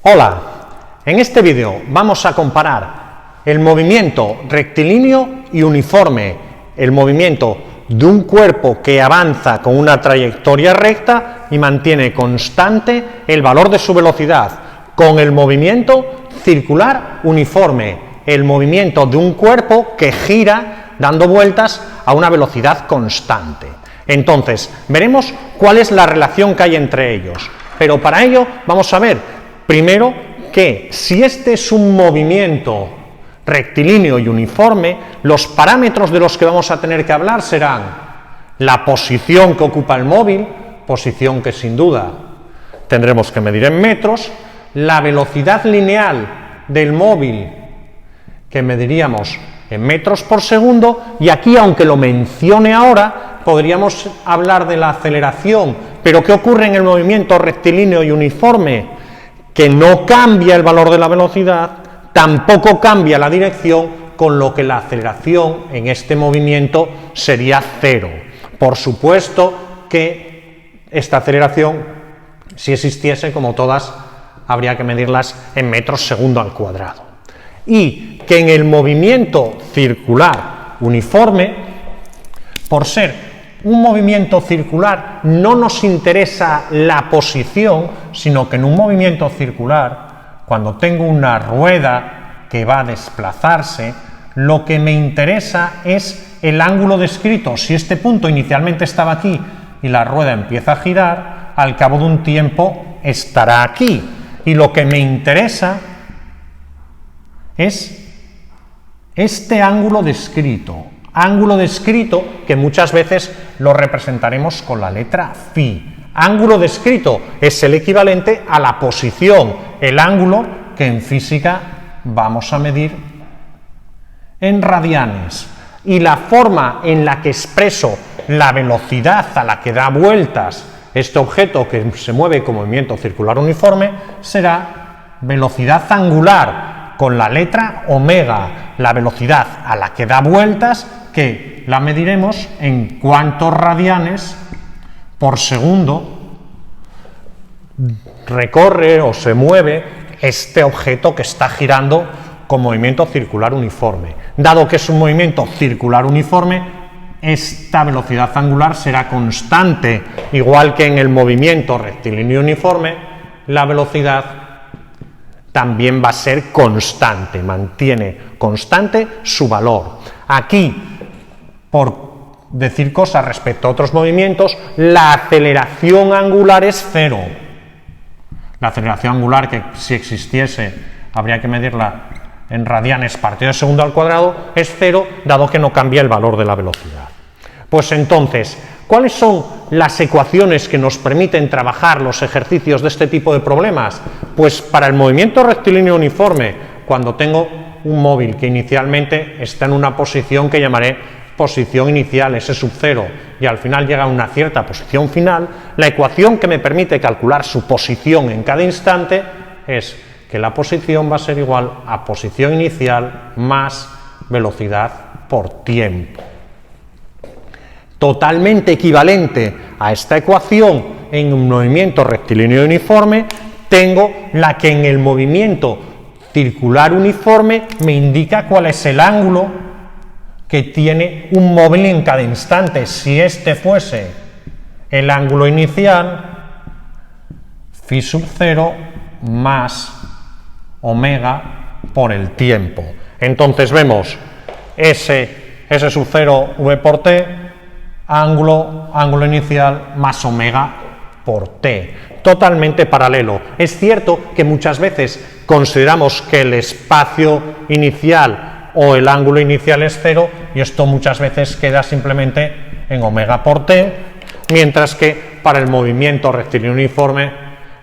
Hola, en este vídeo vamos a comparar el movimiento rectilíneo y uniforme, el movimiento de un cuerpo que avanza con una trayectoria recta y mantiene constante el valor de su velocidad, con el movimiento circular uniforme, el movimiento de un cuerpo que gira dando vueltas a una velocidad constante. Entonces, veremos cuál es la relación que hay entre ellos, pero para ello vamos a ver primero que si este es un movimiento rectilíneo y uniforme, los parámetros de los que vamos a tener que hablar serán la posición que ocupa el móvil, posición que sin duda tendremos que medir en metros, la velocidad lineal del móvil que mediríamos en metros por segundo, y aquí, aunque lo mencione ahora, podríamos hablar de la aceleración. Pero ¿qué ocurre en el movimiento rectilíneo y uniforme? Que no cambia el valor de la velocidad, tampoco cambia la dirección, con lo que la aceleración en este movimiento sería cero. Por supuesto que esta aceleración, si existiese, como todas, habría que medirlas en metros segundo al cuadrado. Y que en el movimiento circular uniforme, por ser un movimiento circular, no nos interesa la posición, sino que en un movimiento circular, cuando tengo una rueda que va a desplazarse, lo que me interesa es el ángulo descrito. Si este punto inicialmente estaba aquí y la rueda empieza a girar, al cabo de un tiempo estará aquí. Y lo que me interesa es este ángulo descrito. Ángulo descrito que muchas veces lo representaremos con la letra phi. Ángulo descrito es el equivalente a la posición, el ángulo que en física vamos a medir en radianes. Y la forma en la que expreso la velocidad a la que da vueltas este objeto que se mueve con movimiento circular uniforme será velocidad angular con la letra omega, la velocidad a la que da vueltas, que la mediremos en cuántos radianes por segundo recorre o se mueve este objeto que está girando con movimiento circular uniforme. Dado que es un movimiento circular uniforme, esta velocidad angular será constante, igual que en el movimiento rectilíneo uniforme, la velocidad también va a ser constante, mantiene constante su valor. Aquí, por decir cosas respecto a otros movimientos, la aceleración angular es cero. La aceleración angular, que si existiese habría que medirla en radianes partido de segundo al cuadrado, es cero, dado que no cambia el valor de la velocidad. Pues entonces, ¿cuáles son las ecuaciones que nos permiten trabajar los ejercicios de este tipo de problemas? Pues para el movimiento rectilíneo uniforme, cuando tengo un móvil que inicialmente está en una posición que llamaré posición inicial, S sub 0, y al final llega a una cierta posición final, la ecuación que me permite calcular su posición en cada instante es que la posición va a ser igual a posición inicial más velocidad por tiempo. Totalmente equivalente a esta ecuación en un movimiento rectilíneo uniforme, tengo la que en el movimiento circular uniforme me indica cuál es el ángulo que tiene un móvil en cada instante. Si este fuese el ángulo inicial, phi sub 0 más omega por el tiempo. Entonces vemos S sub 0 v por t, ángulo inicial más omega por t, totalmente paralelo. Es cierto que muchas veces consideramos que el espacio inicial o el ángulo inicial es cero, y esto muchas veces queda simplemente en omega por t, mientras que para el movimiento rectilíneo uniforme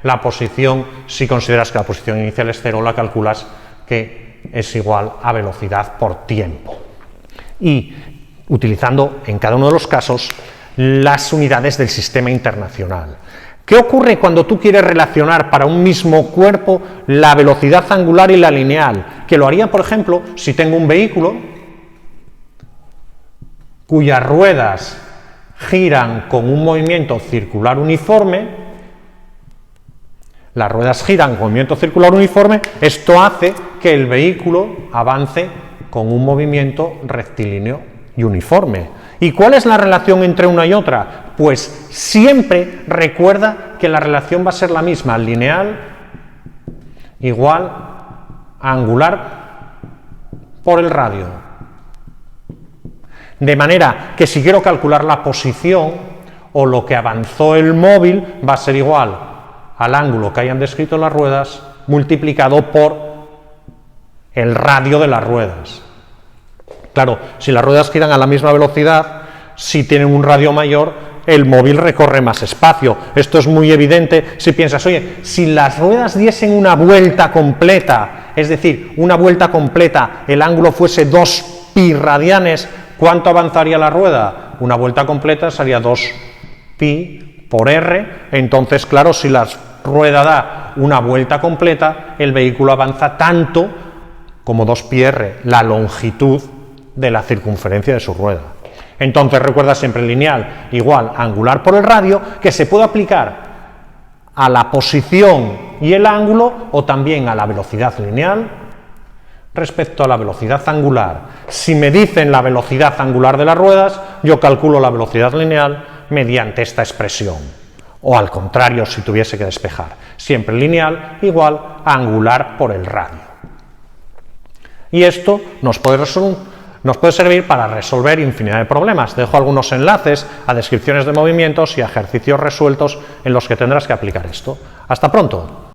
la posición, si consideras que la posición inicial es cero, la calculas que es igual a velocidad por tiempo. Y utilizando en cada uno de los casos las unidades del sistema internacional. ¿Qué ocurre cuando tú quieres relacionar para un mismo cuerpo la velocidad angular y la lineal? Que lo haría, por ejemplo, si tengo un vehículo cuyas ruedas giran con un movimiento circular uniforme, las ruedas giran con movimiento circular uniforme, esto hace que el vehículo avance con un movimiento rectilíneo y uniforme. ¿Y cuál es la relación entre una y otra? Pues siempre recuerda que la relación va a ser la misma, lineal igual a angular por el radio. De manera que si quiero calcular la posición o lo que avanzó el móvil, va a ser igual al ángulo que hayan descrito las ruedas multiplicado por el radio de las ruedas. Claro, si las ruedas giran a la misma velocidad, si tienen un radio mayor, el móvil recorre más espacio. Esto es muy evidente si piensas, oye, si las ruedas diesen una vuelta completa, es decir, una vuelta completa, el ángulo fuese 2 pi radianes, ¿cuánto avanzaría la rueda? Una vuelta completa sería 2 pi por r, entonces, claro, si la rueda da una vuelta completa, el vehículo avanza tanto como 2 pi r, la longitud de la circunferencia de su rueda. Entonces recuerda siempre lineal igual a angular por el radio, que se puede aplicar a la posición y el ángulo o también a la velocidad lineal respecto a la velocidad angular. Si me dicen la velocidad angular de las ruedas, yo calculo la velocidad lineal mediante esta expresión. O al contrario, si tuviese que despejar, siempre lineal igual a angular por el radio. Y esto nos puede servir para resolver infinidad de problemas. Dejo algunos enlaces a descripciones de movimientos y a ejercicios resueltos en los que tendrás que aplicar esto. Hasta pronto.